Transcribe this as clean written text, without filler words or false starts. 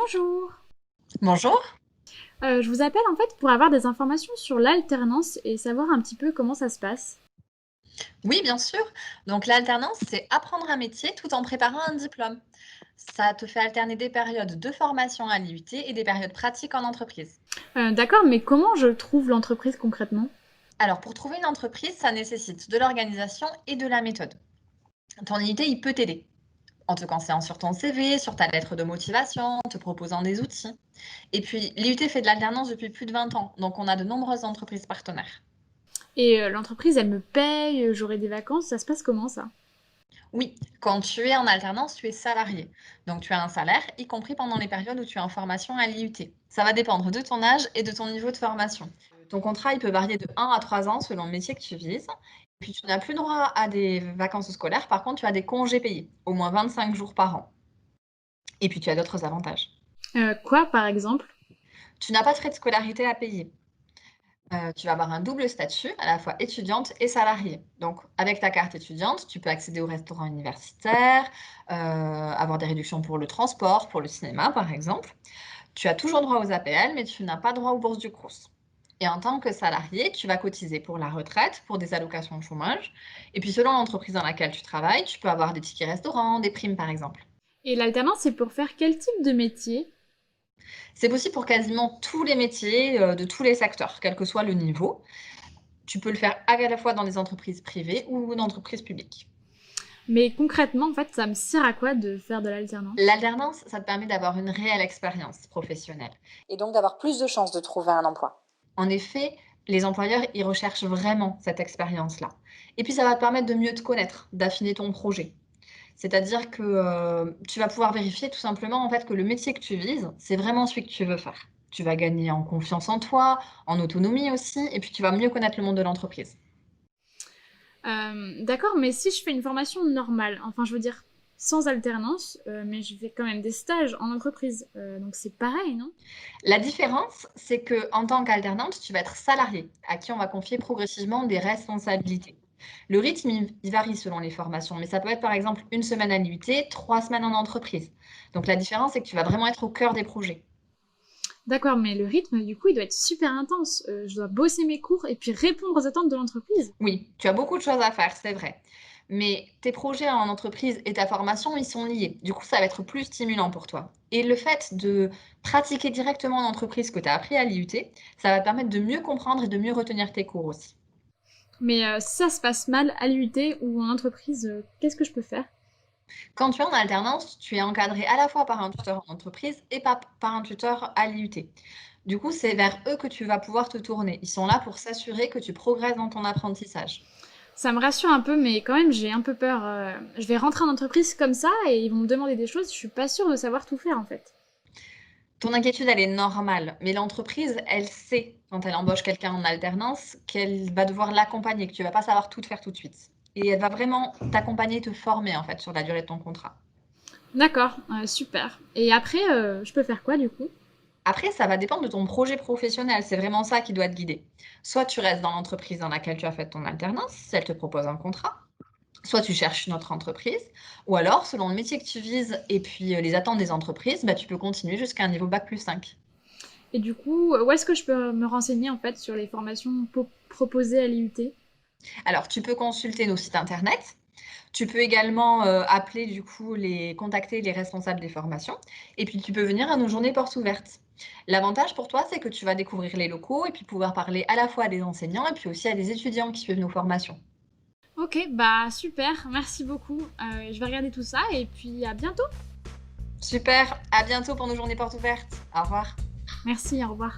Bonjour. Bonjour. Je vous appelle en fait pour avoir des informations sur l'alternance et savoir un petit peu comment ça se passe. Oui, bien sûr. Donc l'alternance, c'est apprendre un métier tout en préparant un diplôme. Ça te fait alterner des périodes de formation à l'IUT et des périodes pratiques en entreprise. D'accord, mais comment je trouve l'entreprise concrètement? Alors pour trouver une entreprise, ça nécessite de l'organisation et de la méthode. Ton IUT, il peut t'aider en te conseillant sur ton CV, sur ta lettre de motivation, en te proposant des outils. Et puis l'IUT fait de l'alternance depuis plus de 20 ans, donc on a de nombreuses entreprises partenaires. Et l'entreprise, elle me paye, j'aurai des vacances, ça se passe comment ça? Oui, quand tu es en alternance, tu es salarié. Donc tu as un salaire, y compris pendant les périodes où tu es en formation à l'IUT. Ça va dépendre de ton âge et de ton niveau de formation. Ton contrat, il peut varier de 1 à 3 ans selon le métier que tu vises. Puis tu n'as plus droit à des vacances scolaires. Par contre, tu as des congés payés, au moins 25 jours par an. Et puis tu as d'autres avantages. Quoi par exemple? Tu n'as pas de frais de scolarité à payer. Tu vas avoir un double statut, à la fois étudiante et salariée. Donc avec ta carte étudiante, tu peux accéder au restaurant universitaire, avoir des réductions pour le transport, pour le cinéma par exemple. Tu as toujours droit aux APL, mais tu n'as pas droit aux bourses du Crous. Et en tant que salarié, tu vas cotiser pour la retraite, pour des allocations de chômage. Et puis selon l'entreprise dans laquelle tu travailles, tu peux avoir des tickets restaurants, des primes par exemple. Et l'alternance, c'est pour faire quel type de métier? C'est possible pour quasiment tous les métiers, de tous les secteurs, quel que soit le niveau. Tu peux le faire à la fois dans des entreprises privées ou une entreprise publique. Mais concrètement, en fait, ça me sert à quoi de faire de l'alternance? L'alternance, ça te permet d'avoir une réelle expérience professionnelle et donc d'avoir plus de chances de trouver un emploi. En effet, les employeurs, ils recherchent vraiment cette expérience-là. Et puis, ça va te permettre de mieux te connaître, d'affiner ton projet. C'est-à-dire que tu vas pouvoir vérifier tout simplement en fait que le métier que tu vises, c'est vraiment celui que tu veux faire. Tu vas gagner en confiance en toi, en autonomie aussi, et puis tu vas mieux connaître le monde de l'entreprise. D'accord, mais si je fais une formation normale, enfin je veux dire sans alternance, mais je fais quand même des stages en entreprise, donc c'est pareil, non? La différence, c'est que en tant qu'alternante, tu vas être salarié, à qui on va confier progressivement des responsabilités. Le rythme, il varie selon les formations, mais ça peut être par exemple une semaine à l'IUT, 3 semaines en entreprise. Donc la différence, c'est que tu vas vraiment être au cœur des projets. D'accord, mais le rythme, du coup, il doit être super intense. Je dois bosser mes cours et puis répondre aux attentes de l'entreprise. Oui, tu as beaucoup de choses à faire, c'est vrai. Mais tes projets en entreprise et ta formation, ils sont liés. Du coup, ça va être plus stimulant pour toi. Et le fait de pratiquer directement en entreprise ce que tu as appris à l'IUT, ça va te permettre de mieux comprendre et de mieux retenir tes cours aussi. Mais si ça se passe mal à l'UT ou en entreprise, qu'est-ce que je peux faire? Quand tu es en alternance, tu es encadré à la fois par un tuteur en entreprise et par un tuteur à l'IUT. Du coup, c'est vers eux que tu vas pouvoir te tourner. Ils sont là pour s'assurer que tu progresses dans ton apprentissage. Ça me rassure un peu, mais quand même, j'ai un peu peur. Je vais rentrer en entreprise comme ça et ils vont me demander des choses. Je suis pas sûre de savoir tout faire en fait. Ton inquiétude, elle est normale, mais l'entreprise, elle sait, quand elle embauche quelqu'un en alternance, qu'elle va devoir l'accompagner, que tu vas pas savoir tout faire tout de suite. Et elle va vraiment t'accompagner, te former en fait sur la durée de ton contrat. D'accord, super. Et après, je peux faire quoi du coup? Après, ça va dépendre de ton projet professionnel. C'est vraiment ça qui doit te guider. Soit tu restes dans l'entreprise dans laquelle tu as fait ton alternance, si elle te propose un contrat. Soit tu cherches une autre entreprise, ou alors, selon le métier que tu vises et puis les attentes des entreprises, bah, tu peux continuer jusqu'à un niveau bac+5. Et du coup, où est-ce que je peux me renseigner en fait sur les formations proposées à l'IUT? Alors, tu peux consulter nos sites internet. Tu peux également appeler, du coup, contacter les responsables des formations. Et puis, tu peux venir à nos journées portes ouvertes. L'avantage pour toi, c'est que tu vas découvrir les locaux et puis pouvoir parler à la fois à des enseignants et puis aussi à des étudiants qui suivent nos formations. Ok, bah super, merci beaucoup. Je vais regarder tout ça et puis à bientôt. Super, à bientôt pour nos journées portes ouvertes. Au revoir. Merci, au revoir.